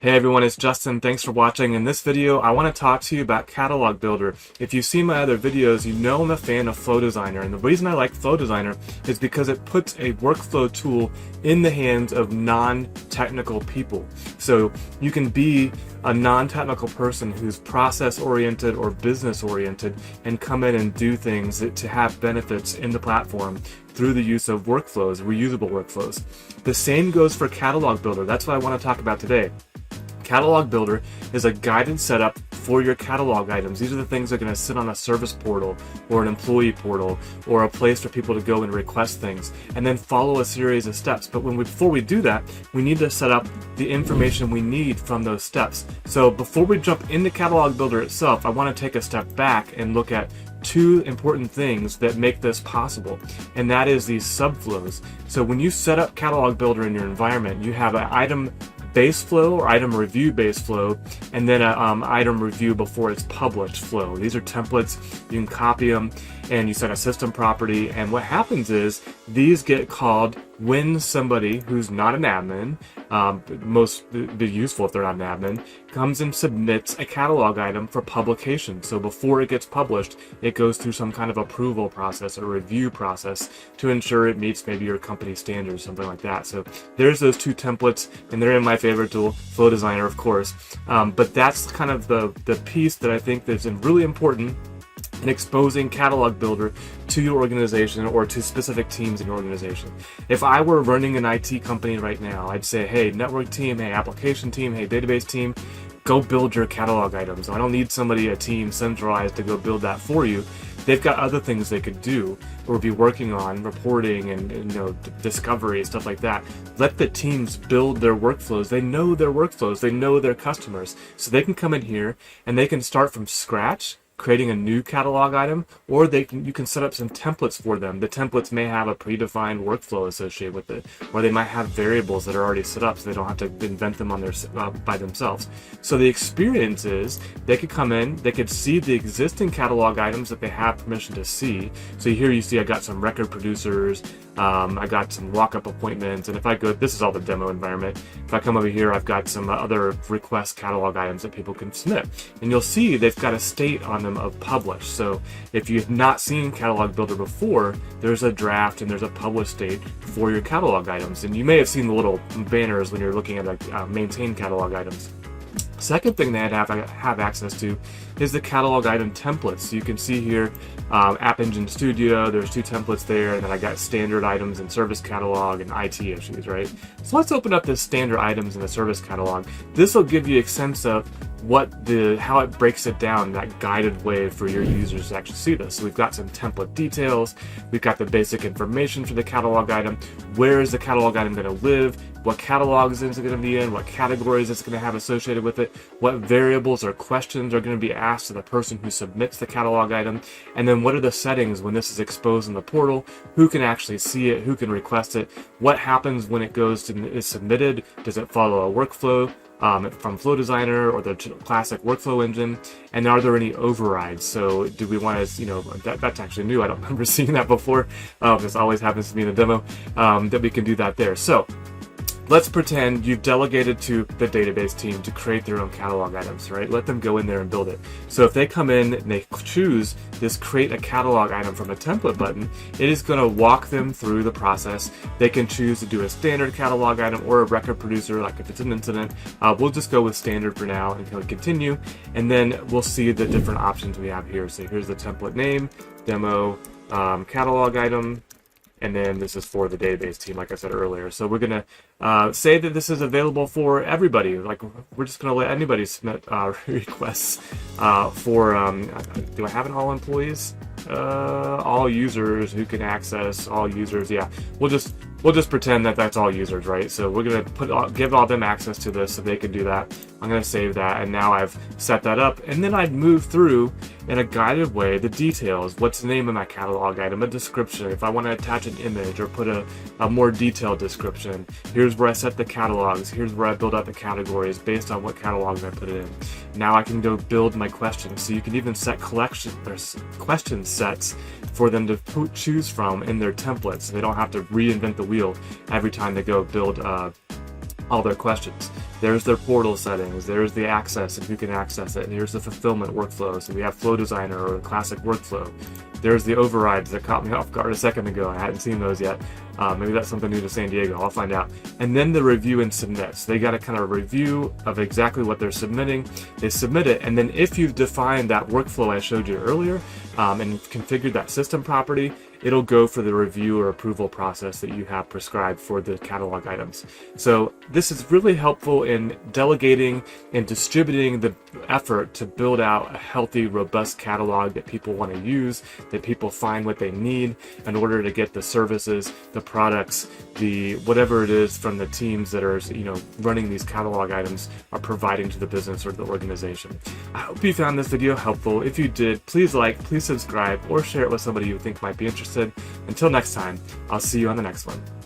Hey everyone, it's Justin. Thanks for watching. In this video, I want to talk to you about Catalog Builder. If you've seen my other videos, you know I'm a fan of Flow Designer, and the reason I like Flow Designer is because it puts a workflow tool in the hands of non-technical people. So you can be a non-technical person who's process-oriented or business-oriented and come in and do things to have benefits in the platform through the use of workflows, reusable workflows. The same goes for Catalog Builder. That's what I want to talk about today. Catalog Builder is a guided setup for your catalog items. These are the things that are going to sit on a service portal or an employee portal or a place for people to go and request things and then follow a series of steps. But before we do that, we need to set up the information we need from those steps. So before we jump into Catalog Builder itself, I want to take a step back and look at two important things that make this possible, and that is these subflows. So when you set up Catalog Builder in your environment, you have an item base flow or item review base flow, and then an item review before it's published flow. These are templates. You can copy them and you set a system property, and what happens is these get called when somebody who's not an admin, most be useful if they're not an admin, comes and submits a catalog item for publication. So before it gets published, it goes through some kind of approval process or review process to ensure it meets maybe your company standards, something like that. So there's those two templates, and they're in my favorite tool, Flow Designer, of course. But that's kind of the piece that I think that's really important in exposing Catalog Builder to your organization or to specific teams in your organization. If I were running an IT company right now, I'd say, hey, network team, hey, application team, hey, database team, go build your catalog items. I don't need a team centralized to go build that for you. They've got other things they could do or be working on, reporting and discovery, stuff like that. Let the teams build their workflows. They know their workflows. They know their customers. So they can come in here and they can start from scratch, creating a new catalog item, or you can set up some templates for them. The templates may have a predefined workflow associated with it, or they might have variables that are already set up so they don't have to invent them on by themselves. So the experience is they could come in, they could see the existing catalog items that they have permission to see. So here you see I got some record producers, I got some walk-up appointments, and if I go, this is all the demo environment. If I come over here, I've got some other request catalog items that people can submit. And you'll see they've got a state on them of publish. So if you've not seen Catalog Builder before, there's a draft and there's a publish state for your catalog items. And you may have seen the little banners when you're looking at maintain catalog items. Second thing that I have access to is the catalog item templates. So you can see here, App Engine Studio, there's two templates there, and then I got standard items and service catalog and IT issues, right? So let's open up the standard items in the service catalog. This will give you a sense of how it breaks it down, that guided way for your users to actually see this. So we've got some template details, we've got the basic information for the catalog item, where is the catalog item going to live, what catalogs is it going to be in, what categories it's going to have associated with it, what variables or questions are going to be asked to the person who submits the catalog item, and then what are the settings when this is exposed in the portal, who can actually see it, who can request it, what happens when it is submitted, does it follow a workflow from Flow Designer or the classic workflow engine, and are there any overrides? So do we want to, that's actually new, I don't remember seeing that before, this always happens to me in a demo, that we can do that there. So let's pretend you've delegated to the database team to create their own catalog items, right? Let them go in there and build it. So if they come in and they choose this create a catalog item from a template button, it is going to walk them through the process. They can choose to do a standard catalog item or a record producer, like if it's an incident. We'll just go with standard for now and click continue, and then we'll see the different options we have here. So here's the template name, demo, catalog item, and then this is for the database team, like I said earlier. So we're going to say that this is available for everybody. Like, we're just going to let anybody submit requests for, do I have an all employees? All users who can access all users. Yeah, we'll just pretend that that's all users, right? So we're going to give all them access to this so they can do that. I'm going to save that, and now I've set that up. And then I'd move through in a guided way the details. What's the name of my catalog item, a description, if I want to attach an image or put a more detailed description. Here's where I set the catalogs, here's where I build out the categories based on what catalogs I put it in. Now I can go build my questions, so you can even set question sets for them to choose from in their templates, so they don't have to reinvent the wheel every time they go build all their questions. There's their portal settings, there's the access and who can access it, here's the fulfillment workflow, so we have Flow Designer or a classic workflow. There's the overrides that caught me off guard a second ago. I hadn't seen those yet. Maybe that's something new to San Diego. I'll find out. And then the review and submit. So they got a kind of review of exactly what they're submitting. They submit it, and then if you've defined that workflow I showed you earlier and configured that system property, it'll go for the review or approval process that you have prescribed for the catalog items. So this is really helpful in delegating and distributing the effort to build out a healthy, robust catalog that people want to use, that people find what they need in order to get the services, the products, the whatever it is from the teams that are, running these catalog items are providing to the business or the organization. I hope you found this video helpful. If you did, please like, please subscribe, or share it with somebody you think might be interested. Until next time, I'll see you on the next one.